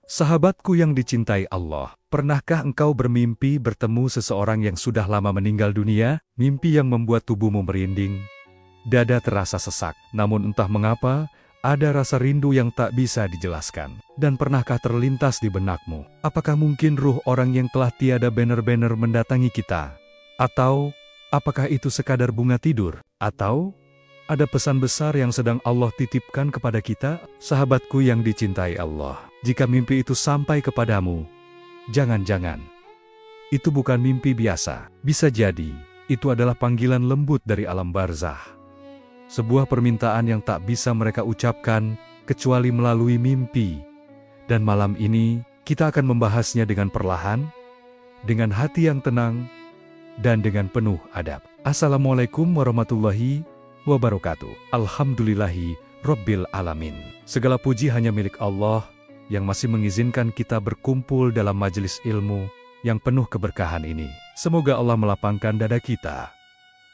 Sahabatku yang dicintai Allah, pernahkah engkau bermimpi bertemu seseorang yang sudah lama meninggal dunia? Mimpi yang membuat tubuhmu merinding, dada terasa sesak, namun entah mengapa, ada rasa rindu yang tak bisa dijelaskan. Dan pernahkah terlintas di benakmu, apakah mungkin ruh orang yang telah tiada benar-benar mendatangi kita? Atau, apakah itu sekadar bunga tidur? Atau, ada pesan besar yang sedang Allah titipkan kepada kita? Sahabatku yang dicintai Allah, jika mimpi itu sampai kepadamu, jangan-jangan itu bukan mimpi biasa. Bisa jadi, itu adalah panggilan lembut dari alam barzah. Sebuah permintaan yang tak bisa mereka ucapkan, kecuali melalui mimpi. Dan malam ini, kita akan membahasnya dengan perlahan, dengan hati yang tenang, dan dengan penuh adab. Assalamualaikum warahmatullahi wabarakatuh. Alhamdulillahi Rabbil Alamin. Segala puji hanya milik Allah, yang masih mengizinkan kita berkumpul dalam majelis ilmu yang penuh keberkahan ini. Semoga Allah melapangkan dada kita,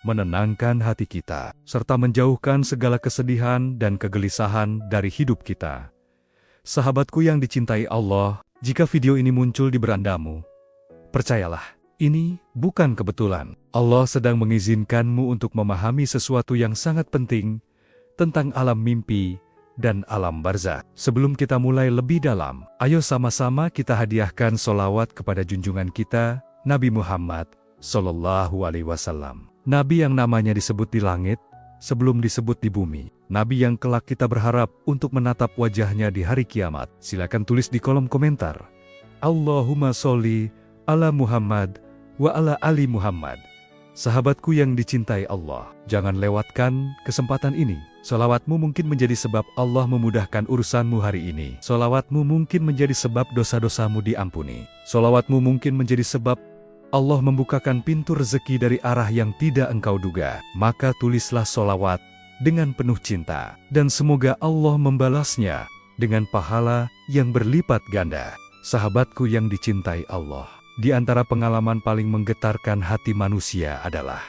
menenangkan hati kita, serta menjauhkan segala kesedihan dan kegelisahan dari hidup kita. Sahabatku yang dicintai Allah, jika video ini muncul di berandamu, percayalah, ini bukan kebetulan. Allah sedang mengizinkanmu untuk memahami sesuatu yang sangat penting tentang alam mimpi dan alam barzah. Sebelum kita mulai lebih dalam, ayo sama-sama kita hadiahkan solawat kepada junjungan kita, Nabi Muhammad Sallallahu Alaihi Wasallam. Nabi yang namanya disebut di langit, sebelum disebut di bumi. Nabi yang kelak kita berharap untuk menatap wajahnya di hari kiamat. Silakan tulis di kolom komentar. Allahumma sholli ala Muhammad wa ala ali Muhammad. Sahabatku yang dicintai Allah, jangan lewatkan kesempatan ini. Solawatmu mungkin menjadi sebab Allah memudahkan urusanmu hari ini. Solawatmu mungkin menjadi sebab dosa-dosamu diampuni. Solawatmu mungkin menjadi sebab Allah membukakan pintu rezeki dari arah yang tidak engkau duga. Maka tulislah solawat dengan penuh cinta, dan semoga Allah membalasnya dengan pahala yang berlipat ganda. Sahabatku yang dicintai Allah, di antara pengalaman paling menggetarkan hati manusia adalah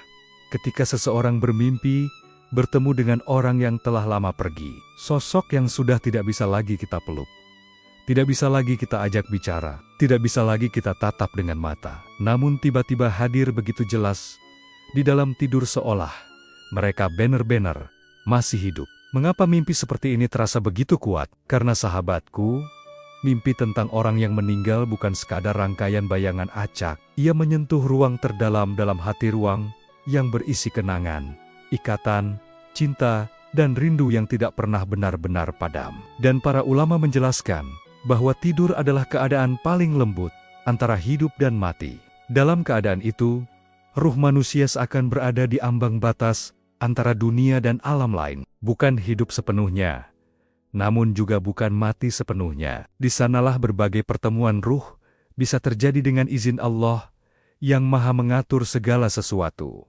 ketika seseorang bermimpi bertemu dengan orang yang telah lama pergi. Sosok yang sudah tidak bisa lagi kita peluk, tidak bisa lagi kita ajak bicara, tidak bisa lagi kita tatap dengan mata. Namun tiba-tiba hadir begitu jelas di dalam tidur, seolah mereka benar-benar masih hidup. Mengapa mimpi seperti ini terasa begitu kuat? Karena sahabatku, mimpi tentang orang yang meninggal bukan sekadar rangkaian bayangan acak. Ia menyentuh ruang terdalam dalam hati, ruang yang berisi kenangan, ikatan, cinta, dan rindu yang tidak pernah benar-benar padam. Dan para ulama menjelaskan bahwa tidur adalah keadaan paling lembut antara hidup dan mati. Dalam keadaan itu, ruh manusia seakan berada di ambang batas antara dunia dan alam lain. Bukan hidup sepenuhnya, namun juga bukan mati sepenuhnya. Di sanalah berbagai pertemuan ruh bisa terjadi dengan izin Allah yang Maha mengatur segala sesuatu.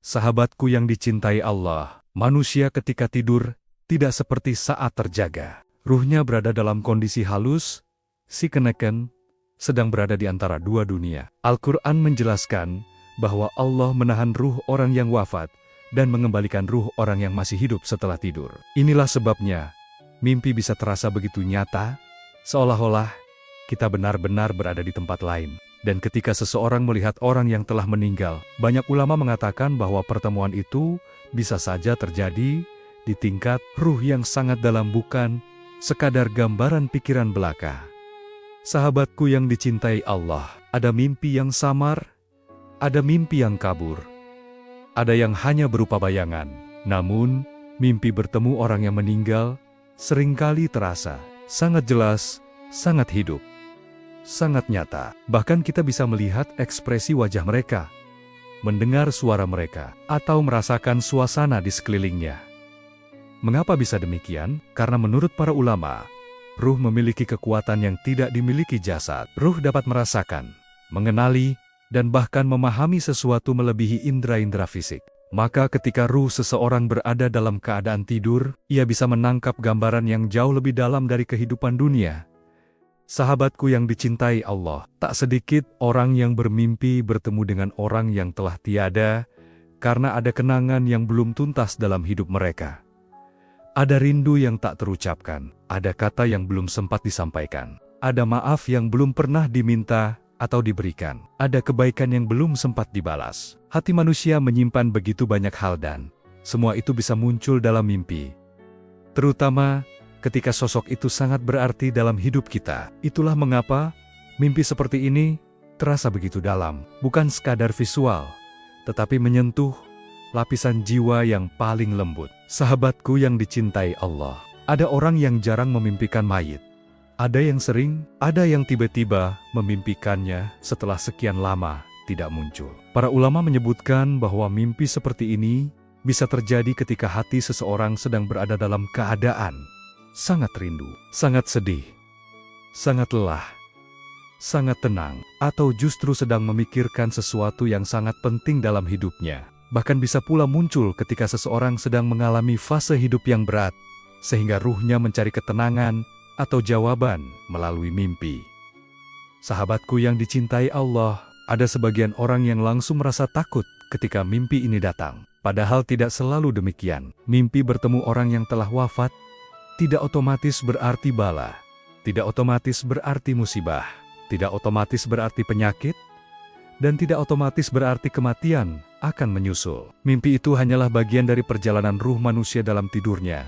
Sahabatku yang dicintai Allah, manusia ketika tidur tidak seperti saat terjaga. Ruhnya berada dalam kondisi halus, si keneken sedang berada di antara dua dunia. Al-Quran menjelaskan bahwa Allah menahan ruh orang yang wafat dan mengembalikan ruh orang yang masih hidup setelah tidur. Inilah sebabnya mimpi bisa terasa begitu nyata, seolah-olah kita benar-benar berada di tempat lain. Dan ketika seseorang melihat orang yang telah meninggal, banyak ulama mengatakan bahwa pertemuan itu bisa saja terjadi di tingkat ruh yang sangat dalam, bukan sekadar gambaran pikiran belaka. Sahabatku yang dicintai Allah, ada mimpi yang samar, ada mimpi yang kabur, ada yang hanya berupa bayangan. Namun, mimpi bertemu orang yang meninggal seringkali terasa sangat jelas, sangat hidup, sangat nyata. Bahkan kita bisa melihat ekspresi wajah mereka, mendengar suara mereka, atau merasakan suasana di sekelilingnya. Mengapa bisa demikian? Karena menurut para ulama, ruh memiliki kekuatan yang tidak dimiliki jasad. Ruh dapat merasakan, mengenali, dan bahkan memahami sesuatu melebihi indera-indera fisik. Maka ketika ruh seseorang berada dalam keadaan tidur, ia bisa menangkap gambaran yang jauh lebih dalam dari kehidupan dunia. Sahabatku yang dicintai Allah, tak sedikit orang yang bermimpi bertemu dengan orang yang telah tiada, karena ada kenangan yang belum tuntas dalam hidup mereka. Ada rindu yang tak terucapkan, ada kata yang belum sempat disampaikan, Ada maaf yang belum pernah diminta atau diberikan. Ada kebaikan yang belum sempat dibalas. Hati manusia menyimpan begitu banyak hal dan semua itu bisa muncul dalam mimpi. Terutama ketika sosok itu sangat berarti dalam hidup kita. Itulah mengapa mimpi seperti ini terasa begitu dalam. Bukan sekadar visual, tetapi menyentuh lapisan jiwa yang paling lembut. Sahabatku yang dicintai Allah, ada orang yang jarang memimpikan mayit. Ada yang sering, ada yang tiba-tiba memimpikannya setelah sekian lama tidak muncul. Para ulama menyebutkan bahwa mimpi seperti ini bisa terjadi ketika hati seseorang sedang berada dalam keadaan sangat rindu, sangat sedih, sangat lelah, sangat tenang, atau justru sedang memikirkan sesuatu yang sangat penting dalam hidupnya. Bahkan bisa pula muncul ketika seseorang sedang mengalami fase hidup yang berat, sehingga ruhnya mencari ketenangan atau jawaban melalui mimpi. Sahabatku yang dicintai Allah, ada sebagian orang yang langsung merasa takut ketika mimpi ini datang. Padahal tidak selalu demikian. Mimpi bertemu orang yang telah wafat tidak otomatis berarti bala, tidak otomatis berarti musibah, tidak otomatis berarti penyakit, dan tidak otomatis berarti kematian akan menyusul. Mimpi itu hanyalah bagian dari perjalanan ruh manusia dalam tidurnya.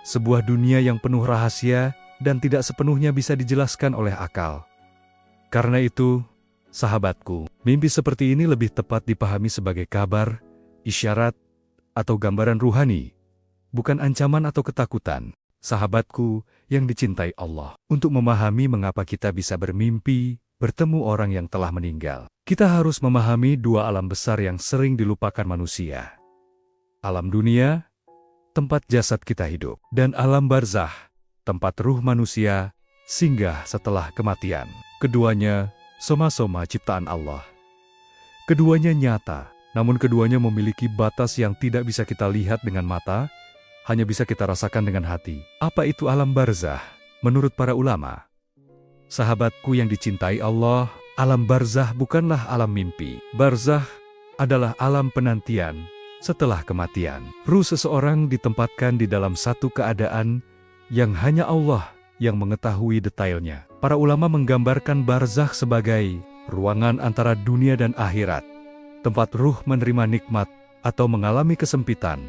Sebuah dunia yang penuh rahasia dan tidak sepenuhnya bisa dijelaskan oleh akal. Karena itu, sahabatku, mimpi seperti ini lebih tepat dipahami sebagai kabar, isyarat, atau gambaran ruhani, bukan ancaman atau ketakutan. Sahabatku yang dicintai Allah, untuk memahami mengapa kita bisa bermimpi bertemu orang yang telah meninggal, kita harus memahami dua alam besar yang sering dilupakan manusia. Alam dunia, tempat jasad kita hidup, dan alam barzah, tempat ruh manusia singgah setelah kematian. Keduanya soma-soma ciptaan Allah. Keduanya nyata, namun keduanya memiliki batas yang tidak bisa kita lihat dengan mata, hanya bisa kita rasakan dengan hati. Apa itu alam barzah? Menurut para ulama, sahabatku yang dicintai Allah, alam barzah bukanlah alam mimpi. Barzah adalah alam penantian setelah kematian. Ruh seseorang ditempatkan di dalam satu keadaan yang hanya Allah yang mengetahui detailnya. Para ulama menggambarkan barzakh sebagai ruangan antara dunia dan akhirat, tempat ruh menerima nikmat atau mengalami kesempitan,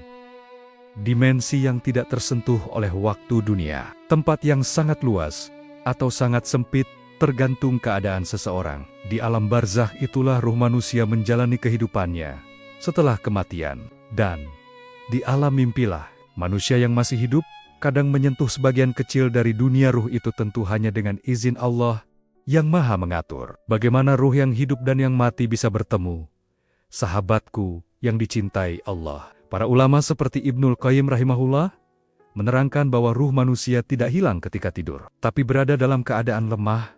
dimensi yang tidak tersentuh oleh waktu dunia, tempat yang sangat luas atau sangat sempit tergantung keadaan seseorang. Di alam barzakh itulah ruh manusia menjalani kehidupannya setelah kematian, dan di alam mimpilah manusia yang masih hidup kadang menyentuh sebagian kecil dari dunia ruh itu, tentu hanya dengan izin Allah yang Maha Mengatur. Bagaimana ruh yang hidup dan yang mati bisa bertemu? Sahabatku yang dicintai Allah, para ulama seperti Ibnul Qayyim rahimahullah menerangkan bahwa ruh manusia tidak hilang ketika tidur, tapi berada dalam keadaan lemah,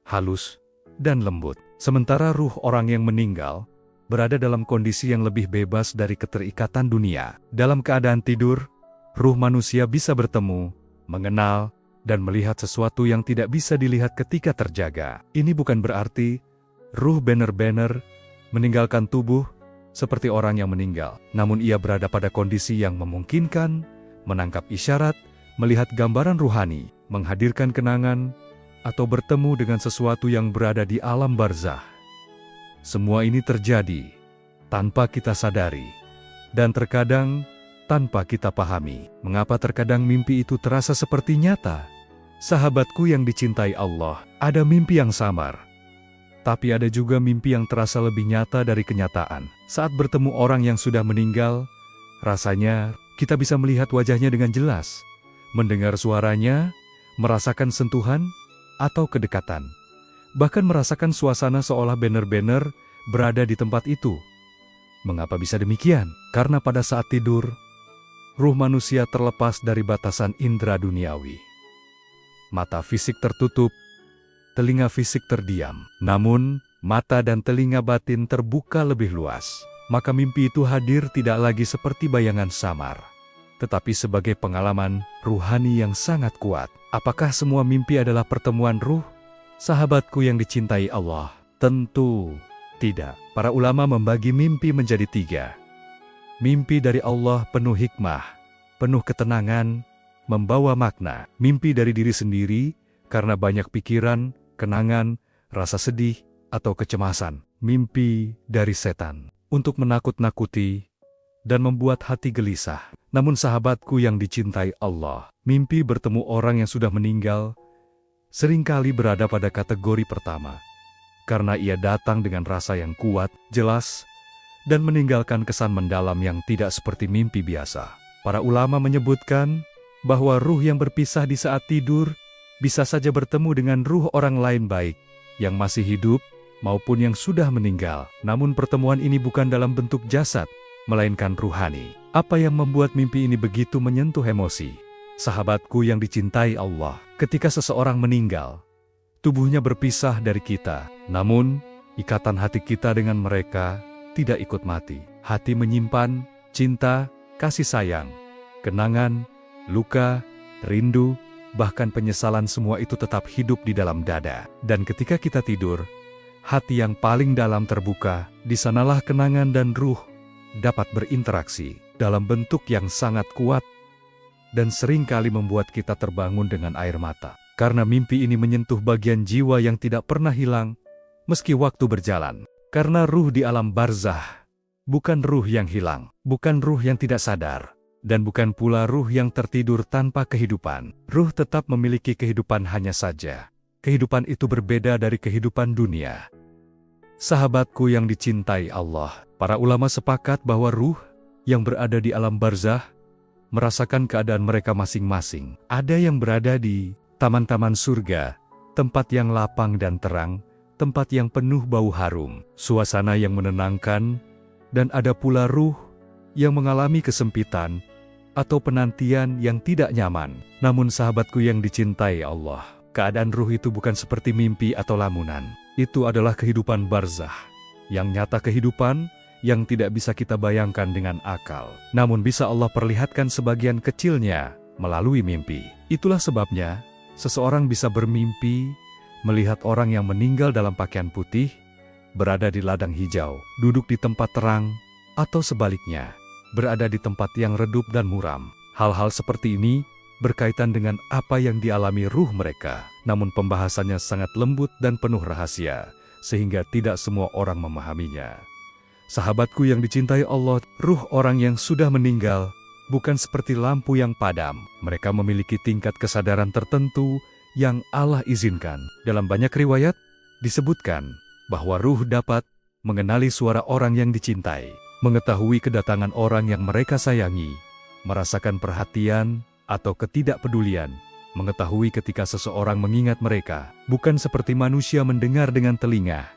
halus, dan lembut. Sementara ruh orang yang meninggal berada dalam kondisi yang lebih bebas dari keterikatan dunia. Dalam keadaan tidur, ruh manusia bisa bertemu, mengenal, dan melihat sesuatu yang tidak bisa dilihat ketika terjaga. Ini bukan berarti ruh benar-benar meninggalkan tubuh seperti orang yang meninggal. Namun ia berada pada kondisi yang memungkinkan menangkap isyarat, melihat gambaran ruhani, menghadirkan kenangan, atau bertemu dengan sesuatu yang berada di alam barzah. Semua ini terjadi tanpa kita sadari, dan terkadang tanpa kita pahami. Mengapa terkadang mimpi itu terasa seperti nyata? Sahabatku yang dicintai Allah, ada mimpi yang samar, tapi ada juga mimpi yang terasa lebih nyata dari kenyataan. Saat bertemu orang yang sudah meninggal, rasanya kita bisa melihat wajahnya dengan jelas, mendengar suaranya, merasakan sentuhan atau kedekatan, bahkan merasakan suasana seolah benar-benar berada di tempat itu. Mengapa bisa demikian? Karena pada saat tidur, ruh manusia terlepas dari batasan indera duniawi. Mata fisik tertutup, telinga fisik terdiam. Namun, mata dan telinga batin terbuka lebih luas. Maka mimpi itu hadir tidak lagi seperti bayangan samar, tetapi sebagai pengalaman ruhani yang sangat kuat. Apakah semua mimpi adalah pertemuan ruh? Sahabatku yang dicintai Allah, tentu tidak. Para ulama membagi mimpi menjadi 3. Mimpi dari Allah penuh hikmah, penuh ketenangan, membawa makna. Mimpi dari diri sendiri karena banyak pikiran, kenangan, rasa sedih, atau kecemasan. Mimpi dari setan untuk menakut-nakuti dan membuat hati gelisah. Namun sahabatku yang dicintai Allah, mimpi bertemu orang yang sudah meninggal seringkali berada pada kategori pertama, karena ia datang dengan rasa yang kuat, jelas, dan meninggalkan kesan mendalam yang tidak seperti mimpi biasa. Para ulama menyebutkan bahwa ruh yang berpisah di saat tidur bisa saja bertemu dengan ruh orang lain baik yang masih hidup maupun yang sudah meninggal. Namun pertemuan ini bukan dalam bentuk jasad, melainkan ruhani. Apa yang membuat mimpi ini begitu menyentuh emosi? Sahabatku yang dicintai Allah, ketika seseorang meninggal, tubuhnya berpisah dari kita. Namun, ikatan hati kita dengan mereka tidak ikut mati. Hati menyimpan cinta, kasih sayang, kenangan, luka, rindu, bahkan penyesalan, semua itu tetap hidup di dalam dada. Dan ketika kita tidur, hati yang paling dalam terbuka, di sanalah kenangan dan ruh dapat berinteraksi dalam bentuk yang sangat kuat dan seringkali membuat kita terbangun dengan air mata. Karena mimpi ini menyentuh bagian jiwa yang tidak pernah hilang meski waktu berjalan. Karena ruh di alam barzah bukan ruh yang hilang, bukan ruh yang tidak sadar, dan bukan pula ruh yang tertidur tanpa kehidupan. Ruh tetap memiliki kehidupan, hanya saja kehidupan itu berbeda dari kehidupan dunia. Sahabatku yang dicintai Allah, para ulama sepakat bahwa ruh yang berada di alam barzah merasakan keadaan mereka masing-masing. Ada yang berada di taman-taman surga, tempat yang lapang dan terang, tempat yang penuh bau harum, suasana yang menenangkan, dan ada pula ruh yang mengalami kesempitan atau penantian yang tidak nyaman. Namun sahabatku yang dicintai Allah, keadaan ruh itu bukan seperti mimpi atau lamunan. Itu adalah kehidupan barzah, yang nyata, kehidupan yang tidak bisa kita bayangkan dengan akal. Namun bisa Allah perlihatkan sebagian kecilnya melalui mimpi. Itulah sebabnya seseorang bisa bermimpi melihat orang yang meninggal dalam pakaian putih, berada di ladang hijau, duduk di tempat terang, atau sebaliknya, berada di tempat yang redup dan muram. Hal-hal seperti ini berkaitan dengan apa yang dialami ruh mereka. Namun pembahasannya sangat lembut dan penuh rahasia, sehingga tidak semua orang memahaminya. Sahabatku yang dicintai Allah, ruh orang yang sudah meninggal bukan seperti lampu yang padam. Mereka memiliki tingkat kesadaran tertentu yang Allah izinkan. Dalam banyak riwayat disebutkan bahwa ruh dapat mengenali suara orang yang dicintai, mengetahui kedatangan orang yang mereka sayangi, merasakan perhatian atau ketidakpedulian, mengetahui ketika seseorang mengingat mereka. Bukan seperti manusia mendengar dengan telinga,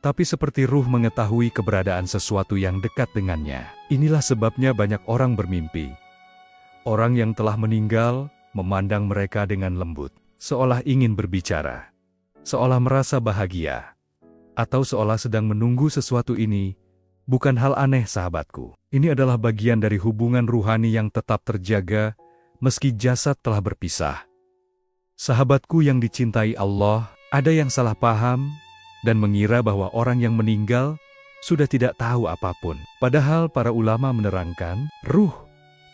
tapi seperti ruh mengetahui keberadaan sesuatu yang dekat dengannya. Inilah sebabnya banyak orang bermimpi. Orang yang telah meninggal memandang mereka dengan lembut, seolah ingin berbicara, seolah merasa bahagia, atau seolah sedang menunggu sesuatu. Ini bukan hal aneh sahabatku. Ini adalah bagian dari hubungan ruhani yang tetap terjaga meski jasad telah berpisah. Sahabatku yang dicintai Allah, ada yang salah paham dan mengira bahwa orang yang meninggal sudah tidak tahu apapun. Padahal para ulama menerangkan, ruh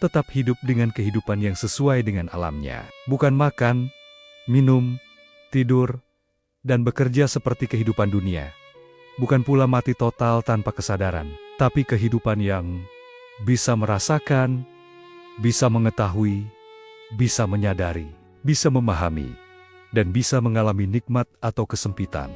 tetap hidup dengan kehidupan yang sesuai dengan alamnya. Bukan makan, minum, tidur, dan bekerja seperti kehidupan dunia. Bukan pula mati total tanpa kesadaran, tapi kehidupan yang bisa merasakan, bisa mengetahui, bisa menyadari, bisa memahami, dan bisa mengalami nikmat atau kesempitan.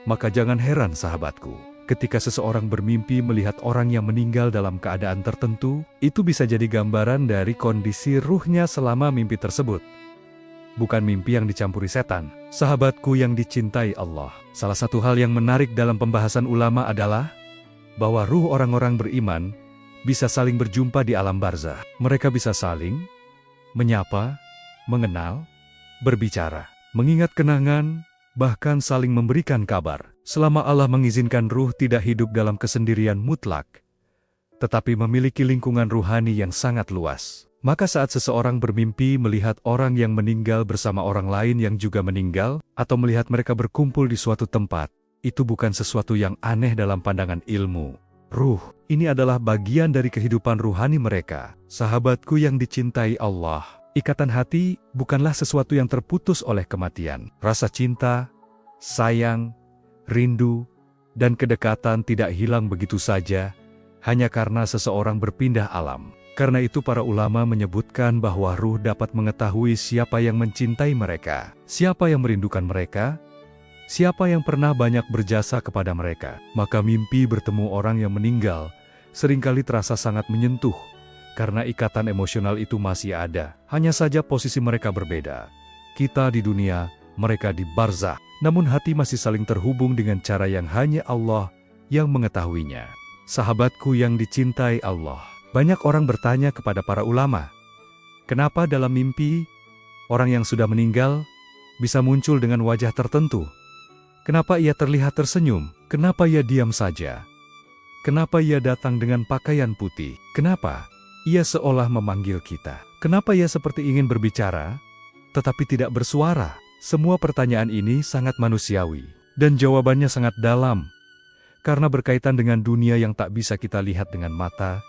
Maka jangan heran sahabatku, ketika seseorang bermimpi melihat orang yang meninggal dalam keadaan tertentu, itu bisa jadi gambaran dari kondisi ruhnya selama mimpi tersebut. Bukan mimpi yang dicampuri setan. Sahabatku yang dicintai Allah, salah satu hal yang menarik dalam pembahasan ulama adalah bahwa ruh orang-orang beriman bisa saling berjumpa di alam barzah. Mereka bisa saling menyapa, mengenal, berbicara, mengingat kenangan, bahkan saling memberikan kabar. Selama Allah mengizinkan ruh tidak hidup dalam kesendirian mutlak, tetapi memiliki lingkungan ruhani yang sangat luas. Maka saat seseorang bermimpi melihat orang yang meninggal bersama orang lain yang juga meninggal, atau melihat mereka berkumpul di suatu tempat, itu bukan sesuatu yang aneh dalam pandangan ilmu. Ruh, ini adalah bagian dari kehidupan ruhani mereka. Sahabatku yang dicintai Allah, Ikatan hati bukanlah sesuatu yang terputus oleh kematian. Rasa cinta, sayang, rindu, dan kedekatan tidak hilang begitu saja, hanya karena seseorang berpindah alam. Karena itu para ulama menyebutkan bahwa ruh dapat mengetahui siapa yang mencintai mereka, siapa yang merindukan mereka, siapa yang pernah banyak berjasa kepada mereka. Maka mimpi bertemu orang yang meninggal seringkali terasa sangat menyentuh, karena ikatan emosional itu masih ada. Hanya saja posisi mereka berbeda. Kita di dunia, mereka di barzakh. Namun hati masih saling terhubung dengan cara yang hanya Allah yang mengetahuinya. Sahabatku yang dicintai Allah, banyak orang bertanya kepada para ulama, kenapa dalam mimpi, orang yang sudah meninggal bisa muncul dengan wajah tertentu? Kenapa ia terlihat tersenyum? Kenapa ia diam saja? Kenapa ia datang dengan pakaian putih? Kenapa ia seolah memanggil kita? Kenapa ia seperti ingin berbicara, tetapi tidak bersuara? Semua pertanyaan ini sangat manusiawi, dan jawabannya sangat dalam, karena berkaitan dengan dunia yang tak bisa kita lihat dengan mata,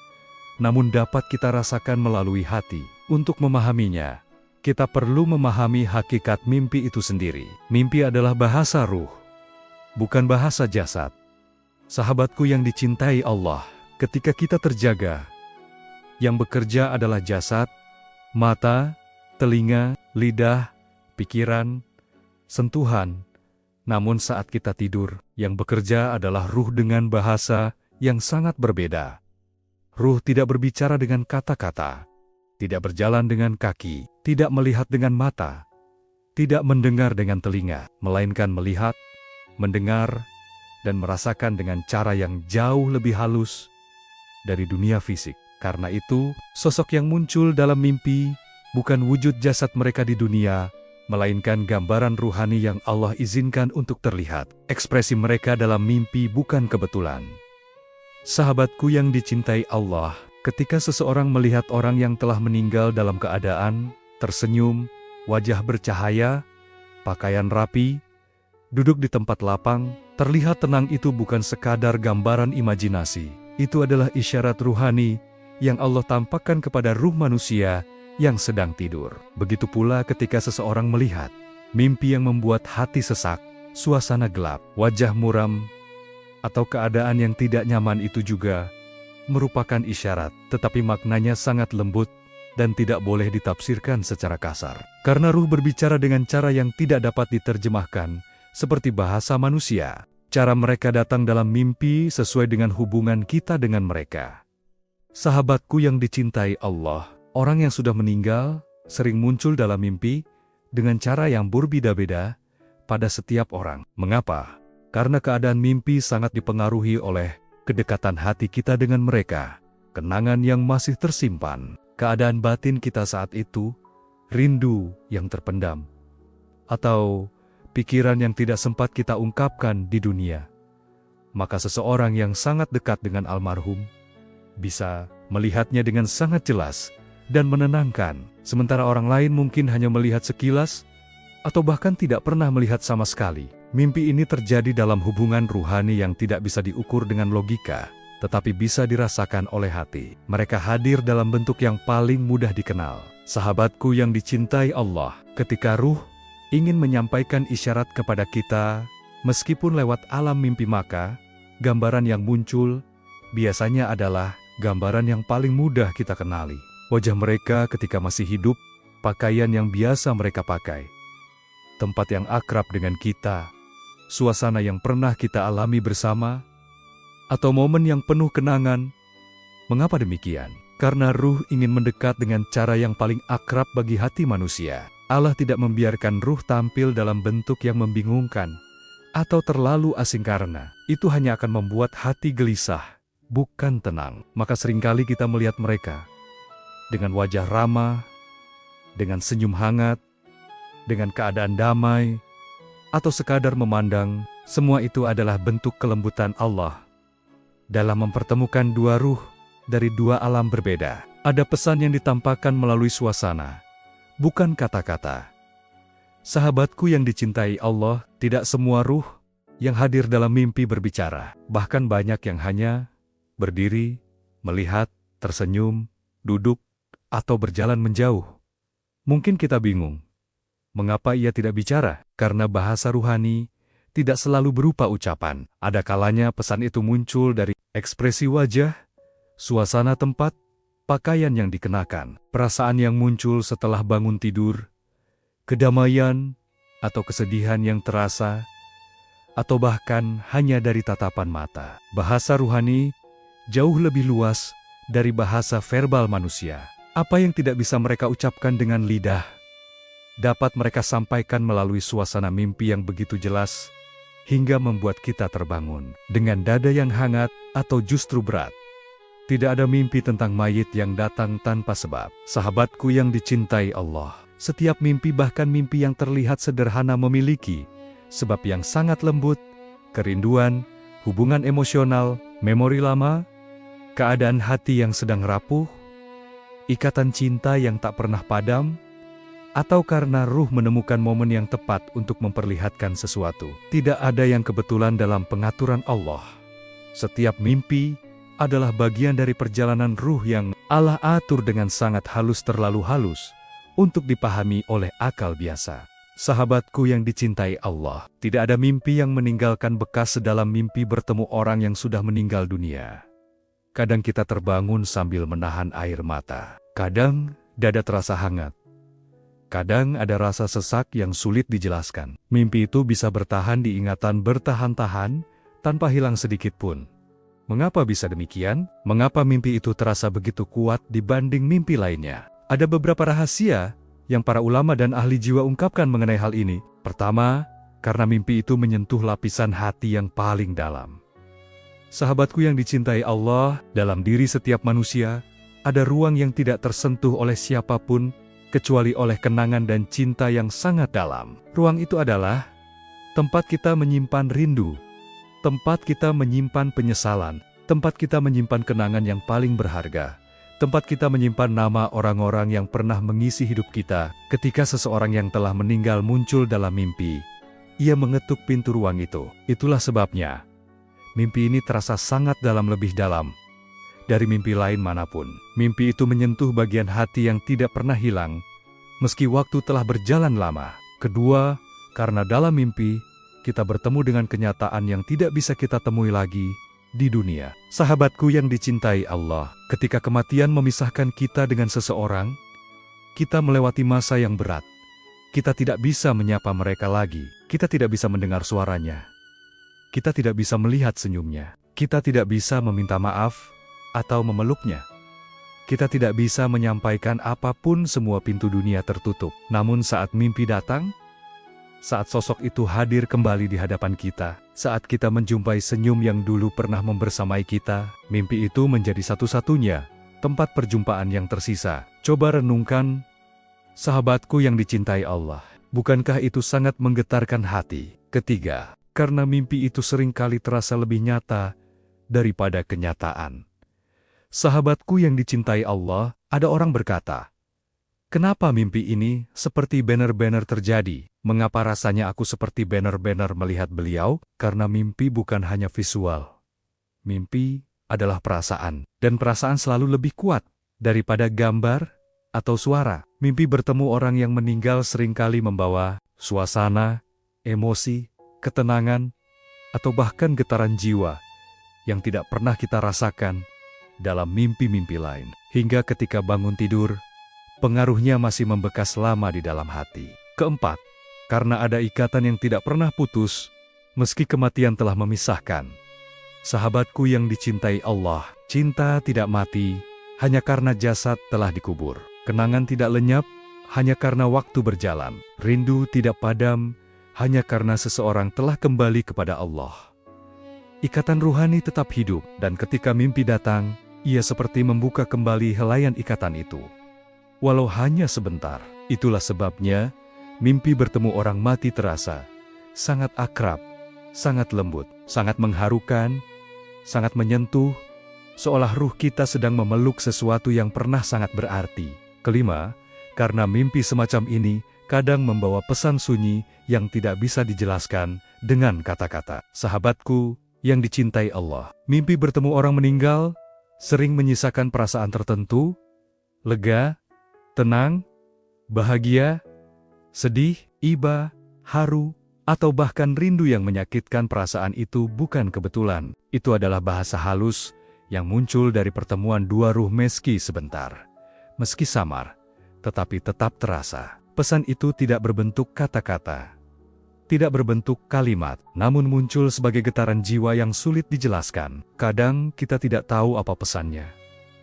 namun dapat kita rasakan melalui hati. Untuk memahaminya, kita perlu memahami hakikat mimpi itu sendiri. Mimpi adalah bahasa ruh, bukan bahasa jasad. Sahabatku yang dicintai Allah, ketika kita terjaga, yang bekerja adalah jasad, mata, telinga, lidah, pikiran, sentuhan. Namun saat kita tidur, yang bekerja adalah ruh dengan bahasa yang sangat berbeda. Ruh tidak berbicara dengan kata-kata, tidak berjalan dengan kaki, tidak melihat dengan mata, tidak mendengar dengan telinga, melainkan melihat, mendengar, dan merasakan dengan cara yang jauh lebih halus dari dunia fisik. Karena itu, sosok yang muncul dalam mimpi bukan wujud jasad mereka di dunia, melainkan gambaran ruhani yang Allah izinkan untuk terlihat. Ekspresi mereka dalam mimpi bukan kebetulan. Sahabatku yang dicintai Allah, ketika seseorang melihat orang yang telah meninggal dalam keadaan tersenyum, wajah bercahaya, pakaian rapi, duduk di tempat lapang, terlihat tenang, itu bukan sekadar gambaran imajinasi. Itu adalah isyarat ruhani yang Allah tampakkan kepada ruh manusia yang sedang tidur. Begitu pula ketika seseorang melihat mimpi yang membuat hati sesak, suasana gelap, wajah muram, atau keadaan yang tidak nyaman, itu juga merupakan isyarat, tetapi maknanya sangat lembut dan tidak boleh ditafsirkan secara kasar. Karena ruh berbicara dengan cara yang tidak dapat diterjemahkan, seperti bahasa manusia. Cara mereka datang dalam mimpi sesuai dengan hubungan kita dengan mereka. Sahabatku yang dicintai Allah, orang yang sudah meninggal sering muncul dalam mimpi dengan cara yang berbeda-beda pada setiap orang. Mengapa? Karena keadaan mimpi sangat dipengaruhi oleh kedekatan hati kita dengan mereka, kenangan yang masih tersimpan, keadaan batin kita saat itu, rindu yang terpendam, atau pikiran yang tidak sempat kita ungkapkan di dunia. Maka seseorang yang sangat dekat dengan almarhum bisa melihatnya dengan sangat jelas dan menenangkan, sementara orang lain mungkin hanya melihat sekilas, atau bahkan tidak pernah melihat sama sekali. Mimpi ini terjadi dalam hubungan ruhani yang tidak bisa diukur dengan logika, tetapi bisa dirasakan oleh hati. Mereka hadir dalam bentuk yang paling mudah dikenal. Sahabatku yang dicintai Allah, ketika ruh ingin menyampaikan isyarat kepada kita, meskipun lewat alam mimpi, maka gambaran yang muncul biasanya adalah gambaran yang paling mudah kita kenali. Wajah mereka ketika masih hidup, pakaian yang biasa mereka pakai, tempat yang akrab dengan kita, suasana yang pernah kita alami bersama, atau momen yang penuh kenangan. Mengapa demikian? Karena ruh ingin mendekat dengan cara yang paling akrab bagi hati manusia. Allah tidak membiarkan ruh tampil dalam bentuk yang membingungkan atau terlalu asing, karena itu hanya akan membuat hati gelisah, bukan tenang. Maka seringkali kita melihat mereka dengan wajah ramah, dengan senyum hangat, dengan keadaan damai, atau sekadar memandang. Semua itu adalah bentuk kelembutan Allah dalam mempertemukan dua ruh dari dua alam berbeda. Ada pesan yang ditampakkan melalui suasana, bukan kata-kata. Sahabatku yang dicintai Allah, tidak semua ruh yang hadir dalam mimpi berbicara. Bahkan banyak yang hanya berdiri, melihat, tersenyum, duduk, atau berjalan menjauh. Mungkin kita bingung, mengapa ia tidak bicara? Karena bahasa ruhani tidak selalu berupa ucapan. Ada kalanya pesan itu muncul dari ekspresi wajah, suasana tempat, pakaian yang dikenakan, perasaan yang muncul setelah bangun tidur, kedamaian atau kesedihan yang terasa, atau bahkan hanya dari tatapan mata. Bahasa ruhani jauh lebih luas dari bahasa verbal manusia. Apa yang tidak bisa mereka ucapkan dengan lidah, dapat mereka sampaikan melalui suasana mimpi yang begitu jelas, hingga membuat kita terbangun dengan dada yang hangat atau justru berat. Tidak ada mimpi tentang mayit yang datang tanpa sebab. Sahabatku yang dicintai Allah, setiap mimpi, bahkan mimpi yang terlihat sederhana, memiliki sebab yang sangat lembut, kerinduan, hubungan emosional, memori lama, keadaan hati yang sedang rapuh, ikatan cinta yang tak pernah padam, atau karena ruh menemukan momen yang tepat untuk memperlihatkan sesuatu. Tidak ada yang kebetulan dalam pengaturan Allah. Setiap mimpi adalah bagian dari perjalanan ruh yang Allah atur dengan sangat halus, terlalu halus untuk dipahami oleh akal biasa. Sahabatku yang dicintai Allah, tidak ada mimpi yang meninggalkan bekas sedalam mimpi bertemu orang yang sudah meninggal dunia. Kadang kita terbangun sambil menahan air mata. Kadang dada terasa hangat. Kadang ada rasa sesak yang sulit dijelaskan. Mimpi itu bisa bertahan di ingatan bertahan-tahan tanpa hilang sedikit pun. Mengapa bisa demikian? Mengapa mimpi itu terasa begitu kuat dibanding mimpi lainnya? Ada beberapa rahasia yang para ulama dan ahli jiwa ungkapkan mengenai hal ini. Pertama, karena mimpi itu menyentuh lapisan hati yang paling dalam. Sahabatku yang dicintai Allah, dalam diri setiap manusia, ada ruang yang tidak tersentuh oleh siapapun, kecuali oleh kenangan dan cinta yang sangat dalam. Ruang itu adalah tempat kita menyimpan rindu, tempat kita menyimpan penyesalan, tempat kita menyimpan kenangan yang paling berharga, tempat kita menyimpan nama orang-orang yang pernah mengisi hidup kita. Ketika seseorang yang telah meninggal muncul dalam mimpi, ia mengetuk pintu ruang itu. Itulah sebabnya mimpi ini terasa sangat dalam, lebih dalam dari mimpi lain manapun. Mimpi itu menyentuh bagian hati yang tidak pernah hilang, meski waktu telah berjalan lama. Kedua, karena dalam mimpi, kita bertemu dengan kenyataan yang tidak bisa kita temui lagi di dunia. Sahabatku yang dicintai Allah, ketika kematian memisahkan kita dengan seseorang, kita melewati masa yang berat. Kita tidak bisa menyapa mereka lagi. Kita tidak bisa mendengar suaranya. Kita tidak bisa melihat senyumnya. Kita tidak bisa meminta maaf atau memeluknya. Kita tidak bisa menyampaikan apapun, semua pintu dunia tertutup. Namun saat mimpi datang, saat sosok itu hadir kembali di hadapan kita, saat kita menjumpai senyum yang dulu pernah membersamai kita, mimpi itu menjadi satu-satunya tempat perjumpaan yang tersisa. Coba renungkan, sahabatku yang dicintai Allah, bukankah itu sangat menggetarkan hati? Ketiga, karena mimpi itu seringkali terasa lebih nyata daripada kenyataan. Sahabatku yang dicintai Allah, ada orang berkata, "Kenapa mimpi ini seperti benar-benar terjadi? Mengapa rasanya aku seperti benar-benar melihat beliau?" Karena mimpi bukan hanya visual. Mimpi adalah perasaan, dan perasaan selalu lebih kuat daripada gambar atau suara. Mimpi bertemu orang yang meninggal seringkali membawa suasana, emosi, ketenangan, atau bahkan getaran jiwa yang tidak pernah kita rasakan dalam mimpi-mimpi lain. Hingga ketika bangun tidur, pengaruhnya masih membekas lama di dalam hati. Keempat, karena ada ikatan yang tidak pernah putus, meski kematian telah memisahkan. Sahabatku yang dicintai Allah, cinta tidak mati hanya karena jasad telah dikubur. Kenangan tidak lenyap hanya karena waktu berjalan. Rindu tidak padam hanya karena seseorang telah kembali kepada Allah. Ikatan ruhani tetap hidup, dan ketika mimpi datang, ia seperti membuka kembali helaian ikatan itu. Walau hanya sebentar. Itulah sebabnya, mimpi bertemu orang mati terasa sangat akrab, sangat lembut, sangat mengharukan, sangat menyentuh, seolah ruh kita sedang memeluk sesuatu yang pernah sangat berarti. Kelima, karena mimpi semacam ini kadang membawa pesan sunyi yang tidak bisa dijelaskan dengan kata-kata. Sahabatku yang dicintai Allah, mimpi bertemu orang meninggal sering menyisakan perasaan tertentu, lega, tenang, Bahagia, sedih, iba, haru, atau bahkan rindu yang menyakitkan perasaan itu bukan kebetulan. Itu adalah bahasa halus yang muncul dari pertemuan dua ruh meski sebentar. Meski samar, tetapi tetap terasa. Pesan itu tidak berbentuk kata-kata, tidak berbentuk kalimat, namun muncul sebagai getaran jiwa yang sulit dijelaskan. Kadang kita tidak tahu apa pesannya,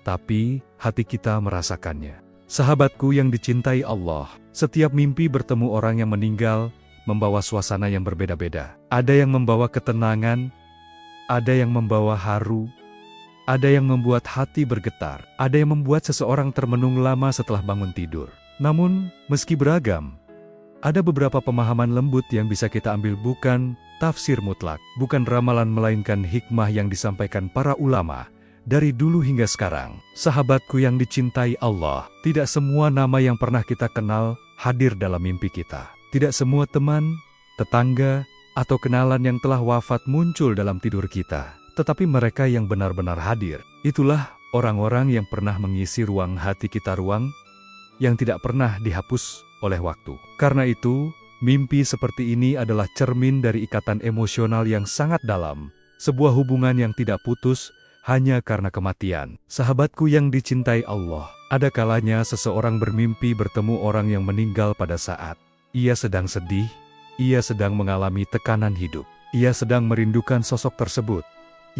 tapi hati kita merasakannya. Sahabatku yang dicintai Allah, setiap mimpi bertemu orang yang meninggal membawa suasana yang berbeda-beda. Ada yang membawa ketenangan, ada yang membawa haru, ada yang membuat hati bergetar, ada yang membuat seseorang termenung lama setelah bangun tidur. Namun, meski beragam, ada beberapa pemahaman lembut yang bisa kita ambil, bukan tafsir mutlak, bukan ramalan, melainkan hikmah yang disampaikan para ulama dari dulu hingga sekarang. Sahabatku yang dicintai Allah, tidak semua nama yang pernah kita kenal hadir dalam mimpi kita. Tidak semua teman, tetangga, atau kenalan yang telah wafat muncul dalam tidur kita. Tetapi mereka yang benar-benar hadir, itulah orang-orang yang pernah mengisi ruang hati kita, ruang yang tidak pernah dihapus oleh waktu. Karena itu, mimpi seperti ini adalah cermin dari ikatan emosional yang sangat dalam, sebuah hubungan yang tidak putus hanya karena kematian. Sahabatku yang dicintai Allah, ada kalanya seseorang bermimpi bertemu orang yang meninggal pada saat ia sedang sedih, ia sedang mengalami tekanan hidup, ia sedang merindukan sosok tersebut,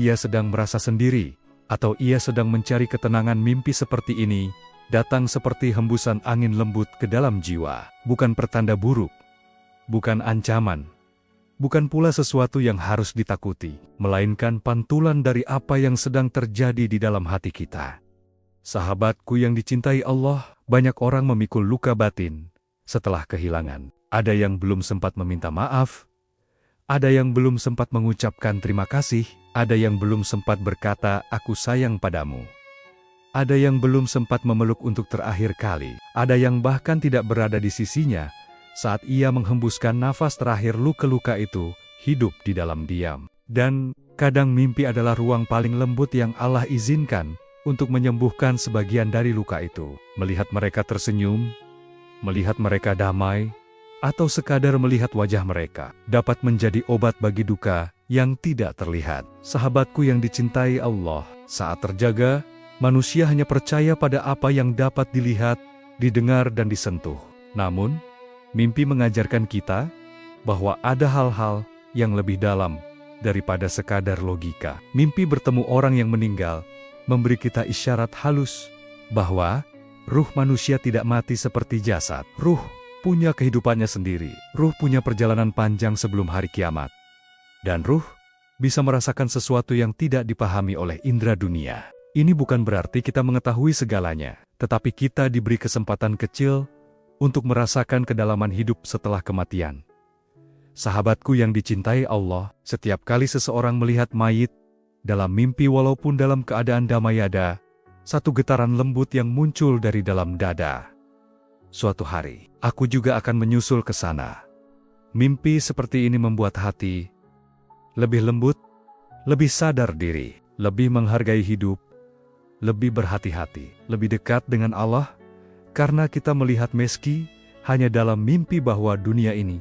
ia sedang merasa sendiri, atau ia sedang mencari ketenangan. Mimpi seperti ini datang seperti hembusan angin lembut ke dalam jiwa, bukan pertanda buruk, bukan ancaman, bukan pula sesuatu yang harus ditakuti, melainkan pantulan dari apa yang sedang terjadi di dalam hati kita. Sahabatku yang dicintai Allah, banyak orang memikul luka batin setelah kehilangan. Ada yang belum sempat meminta maaf, ada yang belum sempat mengucapkan terima kasih, ada yang belum sempat berkata, "Aku sayang padamu." Ada yang belum sempat memeluk untuk terakhir kali, ada yang bahkan tidak berada di sisinya saat ia menghembuskan nafas terakhir. Luka-luka itu hidup di dalam diam. Dan kadang mimpi adalah ruang paling lembut yang Allah izinkan untuk menyembuhkan sebagian dari luka itu. Melihat mereka tersenyum, melihat mereka damai, atau sekadar melihat wajah mereka, dapat menjadi obat bagi duka yang tidak terlihat. Sahabatku yang dicintai Allah, saat terjaga, manusia hanya percaya pada apa yang dapat dilihat, didengar, dan disentuh. Namun, mimpi mengajarkan kita bahwa ada hal-hal yang lebih dalam daripada sekadar logika. Mimpi bertemu orang yang meninggal memberi kita isyarat halus bahwa ruh manusia tidak mati seperti jasad. Ruh punya kehidupannya sendiri. Ruh punya perjalanan panjang sebelum hari kiamat. Dan ruh bisa merasakan sesuatu yang tidak dipahami oleh indera dunia. Ini bukan berarti kita mengetahui segalanya, tetapi kita diberi kesempatan kecil untuk merasakan kedalaman hidup setelah kematian. Sahabatku yang dicintai Allah, setiap kali seseorang melihat mayit dalam mimpi, walaupun dalam keadaan damai, ada satu getaran lembut yang muncul dari dalam dada. Suatu hari, aku juga akan menyusul ke sana. Mimpi seperti ini membuat hati lebih lembut, lebih sadar diri, lebih menghargai hidup, lebih berhati-hati, lebih dekat dengan Allah, karena kita melihat meski hanya dalam mimpi bahwa dunia ini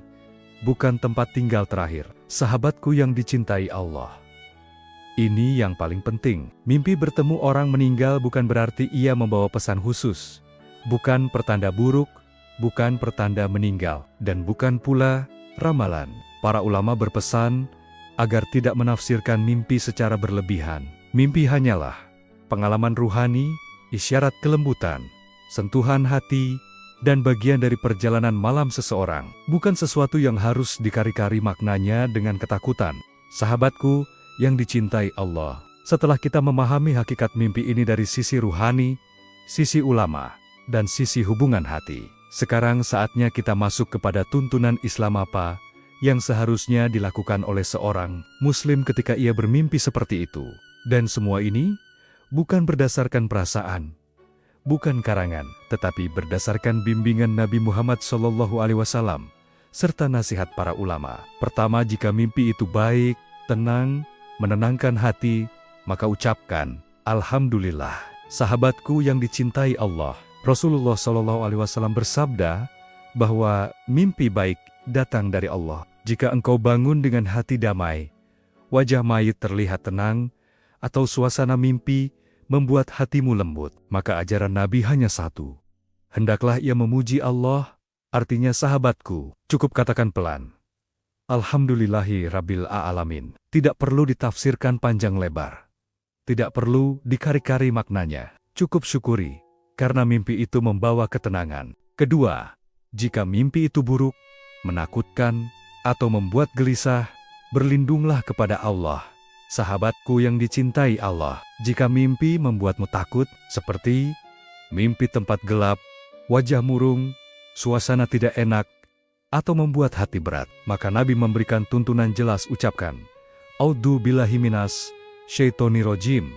bukan tempat tinggal terakhir. Sahabatku yang dicintai Allah, ini yang paling penting. Mimpi bertemu orang meninggal bukan berarti ia membawa pesan khusus, bukan pertanda buruk, bukan pertanda meninggal, dan bukan pula ramalan. Para ulama berpesan agar tidak menafsirkan mimpi secara berlebihan. Mimpi hanyalah pengalaman ruhani, isyarat kelembutan, sentuhan hati, dan bagian dari perjalanan malam seseorang. Bukan sesuatu yang harus dikari-kari maknanya dengan ketakutan. Sahabatku yang dicintai Allah, setelah kita memahami hakikat mimpi ini dari sisi ruhani, sisi ulama, dan sisi hubungan hati, sekarang saatnya kita masuk kepada tuntunan Islam apa yang seharusnya dilakukan oleh seorang Muslim ketika ia bermimpi seperti itu. Dan semua ini bukan berdasarkan perasaan, bukan karangan, tetapi berdasarkan bimbingan Nabi Muhammad SAW, serta nasihat para ulama. Pertama, jika mimpi itu baik, tenang, menenangkan hati, maka ucapkan, Alhamdulillah. Sahabatku yang dicintai Allah, Rasulullah SAW bersabda bahwa mimpi baik datang dari Allah. Jika engkau bangun dengan hati damai, wajah mayit terlihat tenang, atau suasana mimpi membuat hatimu lembut, maka ajaran Nabi hanya satu. Hendaklah ia memuji Allah, artinya sahabatku, cukup katakan pelan. Alhamdulillahi Rabbil A'alamin. Tidak perlu ditafsirkan panjang lebar. Tidak perlu dikari-kari maknanya. Cukup syukuri, karena mimpi itu membawa ketenangan. Kedua, jika mimpi itu buruk, menakutkan, atau membuat gelisah, berlindunglah kepada Allah. Sahabatku yang dicintai Allah, jika mimpi membuatmu takut, seperti mimpi tempat gelap, wajah murung, suasana tidak enak, atau membuat hati berat, maka Nabi memberikan tuntunan jelas, ucapkan, A'udzu billahi minas syaitonir rajim.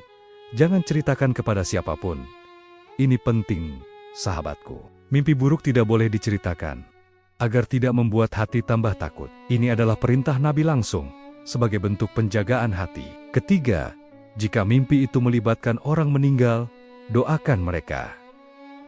Jangan ceritakan kepada siapapun. Ini penting, sahabatku. Mimpi buruk tidak boleh diceritakan, agar tidak membuat hati tambah takut. Ini adalah perintah Nabi langsung, sebagai bentuk penjagaan hati. Ketiga, jika mimpi itu melibatkan orang meninggal, doakan mereka.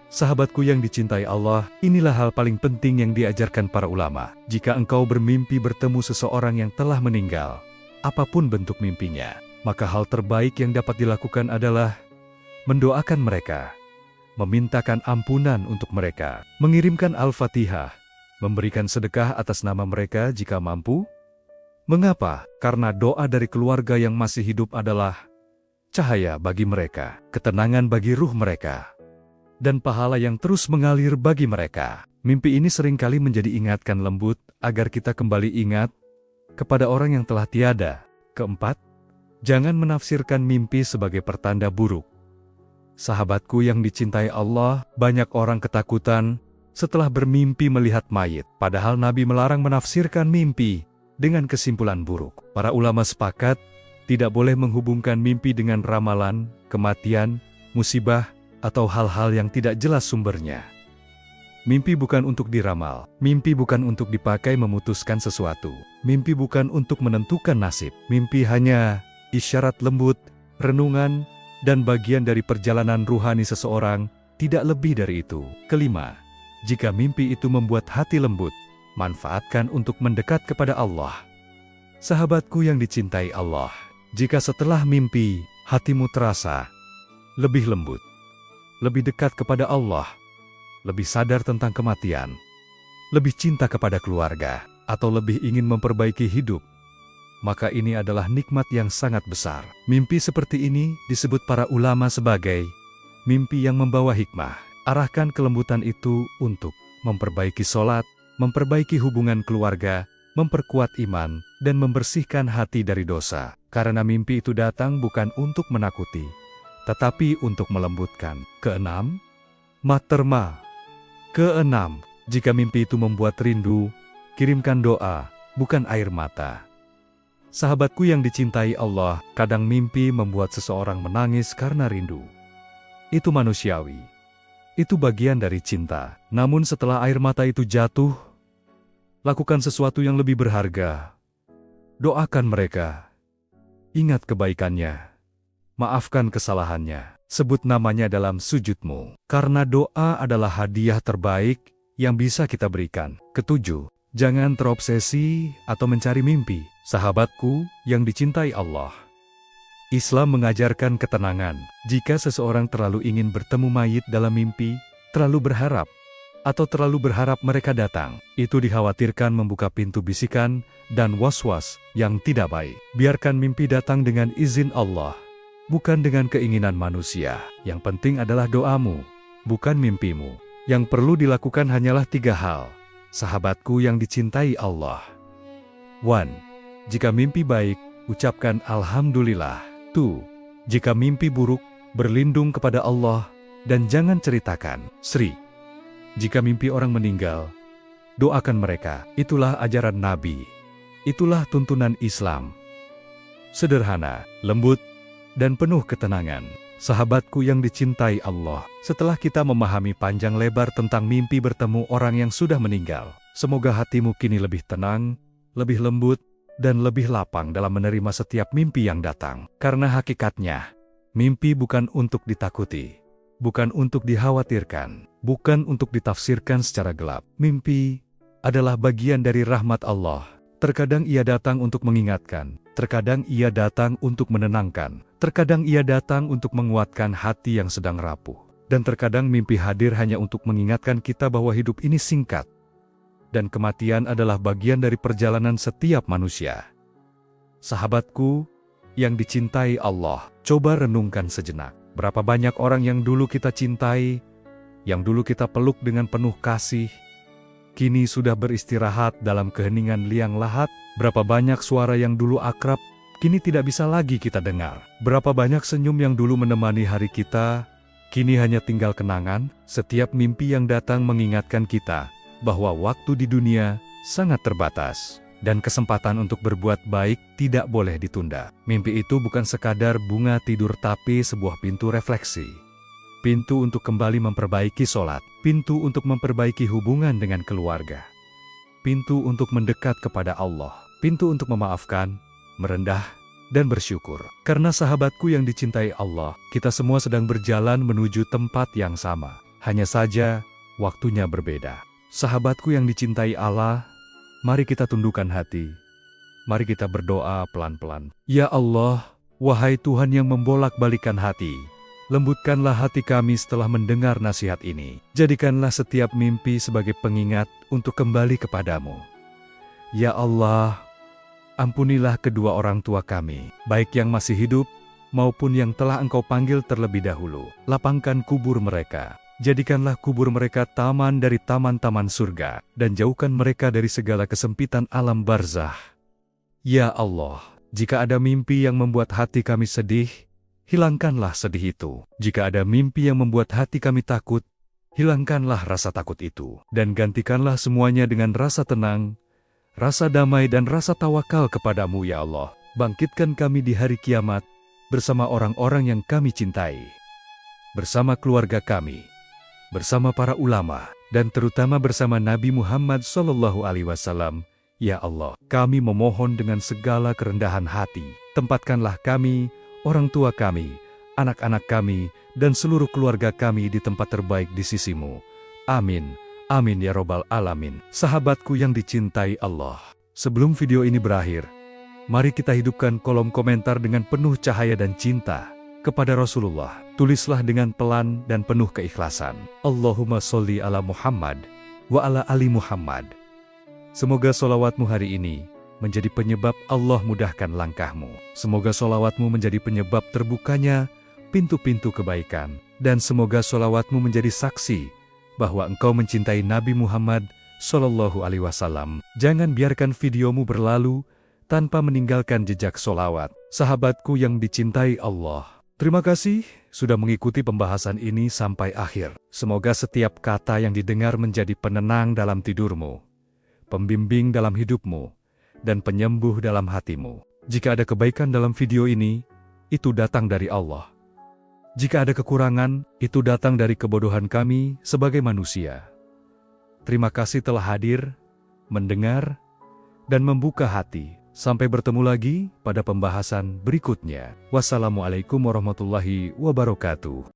Sahabatku yang dicintai Allah, inilah hal paling penting yang diajarkan para ulama. Jika engkau bermimpi bertemu seseorang yang telah meninggal, apapun bentuk mimpinya, maka hal terbaik yang dapat dilakukan adalah mendoakan mereka, memintakan ampunan untuk mereka, mengirimkan Al-Fatihah, memberikan sedekah atas nama mereka jika mampu. Mengapa? Karena doa dari keluarga yang masih hidup adalah cahaya bagi mereka, ketenangan bagi ruh mereka, dan pahala yang terus mengalir bagi mereka. Mimpi ini seringkali menjadi ingatan lembut agar kita kembali ingat kepada orang yang telah tiada. Keempat, jangan menafsirkan mimpi sebagai pertanda buruk. Sahabatku yang dicintai Allah, banyak orang ketakutan setelah bermimpi melihat mayit. Padahal Nabi melarang menafsirkan mimpi dengan kesimpulan buruk. Para ulama sepakat, tidak boleh menghubungkan mimpi dengan ramalan, kematian, musibah, atau hal-hal yang tidak jelas sumbernya. Mimpi bukan untuk diramal. Mimpi bukan untuk dipakai memutuskan sesuatu. Mimpi bukan untuk menentukan nasib. Mimpi hanya isyarat lembut, renungan, dan bagian dari perjalanan ruhani seseorang, tidak lebih dari itu. Kelima, jika mimpi itu membuat hati lembut, manfaatkan untuk mendekat kepada Allah. Sahabatku yang dicintai Allah, jika setelah mimpi, hatimu terasa lebih lembut, lebih dekat kepada Allah, lebih sadar tentang kematian, lebih cinta kepada keluarga, atau lebih ingin memperbaiki hidup, maka ini adalah nikmat yang sangat besar. Mimpi seperti ini disebut para ulama sebagai mimpi yang membawa hikmah. Arahkan kelembutan itu untuk memperbaiki sholat, memperbaiki hubungan keluarga, memperkuat iman, dan membersihkan hati dari dosa. Karena mimpi itu datang bukan untuk menakuti, tetapi untuk melembutkan. Keenam, materma. Keenam, jika mimpi itu membuat rindu, kirimkan doa, bukan air mata. Sahabatku yang dicintai Allah, kadang mimpi membuat seseorang menangis karena rindu. Itu manusiawi. Itu bagian dari cinta. Namun setelah air mata itu jatuh, lakukan sesuatu yang lebih berharga. Doakan mereka. Ingat kebaikannya. Maafkan kesalahannya. Sebut namanya dalam sujudmu. Karena doa adalah hadiah terbaik yang bisa kita berikan. Ketujuh, jangan terobsesi atau mencari mimpi. Sahabatku yang dicintai Allah, Islam mengajarkan ketenangan. Jika seseorang terlalu ingin bertemu mayit dalam mimpi, terlalu berharap, atau terlalu berharap mereka datang, itu dikhawatirkan membuka pintu bisikan dan was-was yang tidak baik. Biarkan mimpi datang dengan izin Allah, bukan dengan keinginan manusia. Yang penting adalah doamu, bukan mimpimu. Yang perlu dilakukan hanyalah 3 hal. Sahabatku yang dicintai Allah. 1. Jika mimpi baik, ucapkan Alhamdulillah. 2. Jika mimpi buruk, berlindung kepada Allah, dan jangan ceritakan. 3. Jika mimpi orang meninggal, doakan mereka. Itulah ajaran Nabi. Itulah tuntunan Islam. Sederhana, lembut, dan penuh ketenangan. Sahabatku yang dicintai Allah, setelah kita memahami panjang lebar tentang mimpi bertemu orang yang sudah meninggal, semoga hatimu kini lebih tenang, lebih lembut, dan lebih lapang dalam menerima setiap mimpi yang datang. Karena hakikatnya, mimpi bukan untuk ditakuti, bukan untuk dikhawatirkan, bukan untuk ditafsirkan secara gelap. Mimpi adalah bagian dari rahmat Allah. Terkadang ia datang untuk mengingatkan, terkadang ia datang untuk menenangkan, terkadang ia datang untuk menguatkan hati yang sedang rapuh. Dan terkadang mimpi hadir hanya untuk mengingatkan kita bahwa hidup ini singkat, dan kematian adalah bagian dari perjalanan setiap manusia. Sahabatku yang dicintai Allah, coba renungkan sejenak. Berapa banyak orang yang dulu kita cintai, yang dulu kita peluk dengan penuh kasih, kini sudah beristirahat dalam keheningan liang lahat. Berapa banyak suara yang dulu akrab, kini tidak bisa lagi kita dengar. Berapa banyak senyum yang dulu menemani hari kita, kini hanya tinggal kenangan. Setiap mimpi yang datang mengingatkan kita bahwa waktu di dunia sangat terbatas, dan kesempatan untuk berbuat baik tidak boleh ditunda. Mimpi itu bukan sekadar bunga tidur tapi sebuah pintu refleksi. Pintu untuk kembali memperbaiki sholat, pintu untuk memperbaiki hubungan dengan keluarga, pintu untuk mendekat kepada Allah, pintu untuk memaafkan, merendah, dan bersyukur. Karena sahabatku yang dicintai Allah, kita semua sedang berjalan menuju tempat yang sama. Hanya saja, waktunya berbeda. Sahabatku yang dicintai Allah, mari kita tundukkan hati. Mari kita berdoa pelan-pelan. Ya Allah, wahai Tuhan yang membolak-balikan hati, lembutkanlah hati kami setelah mendengar nasihat ini. Jadikanlah setiap mimpi sebagai pengingat untuk kembali kepadamu. Ya Allah, ampunilah kedua orang tua kami, baik yang masih hidup maupun yang telah Engkau panggil terlebih dahulu. Lapangkan kubur mereka. Jadikanlah kubur mereka taman dari taman-taman surga, dan jauhkan mereka dari segala kesempitan alam barzah. Ya Allah, jika ada mimpi yang membuat hati kami sedih, hilangkanlah sedih itu. Jika ada mimpi yang membuat hati kami takut, hilangkanlah rasa takut itu. Dan gantikanlah semuanya dengan rasa tenang, rasa damai dan rasa tawakal kepadamu ya Allah. Bangkitkan kami di hari kiamat, bersama orang-orang yang kami cintai, bersama keluarga kami, bersama para ulama, dan terutama bersama Nabi Muhammad SAW. Ya Allah, kami memohon dengan segala kerendahan hati, tempatkanlah kami, orang tua kami, anak-anak kami, dan seluruh keluarga kami di tempat terbaik di sisimu. Amin. Amin ya Robbal Alamin. Sahabatku yang dicintai Allah, sebelum video ini berakhir, mari kita hidupkan kolom komentar dengan penuh cahaya dan cinta kepada Rasulullah. Tulislah dengan pelan dan penuh keikhlasan. Allahumma sholli ala Muhammad wa ala ali Muhammad. Semoga sholawatmu hari ini menjadi penyebab Allah mudahkan langkahmu. Semoga sholawatmu menjadi penyebab terbukanya pintu-pintu kebaikan. Dan semoga sholawatmu menjadi saksi bahwa engkau mencintai Nabi Muhammad SAW. Jangan biarkan videomu berlalu tanpa meninggalkan jejak sholawat. Sahabatku yang dicintai Allah, terima kasih sudah mengikuti pembahasan ini sampai akhir. Semoga setiap kata yang didengar menjadi penenang dalam tidurmu, pembimbing dalam hidupmu, dan penyembuh dalam hatimu. Jika ada kebaikan dalam video ini, itu datang dari Allah. Jika ada kekurangan, itu datang dari kebodohan kami sebagai manusia. Terima kasih telah hadir, mendengar, dan membuka hati. Sampai bertemu lagi pada pembahasan berikutnya. Wassalamualaikum warahmatullahi wabarakatuh.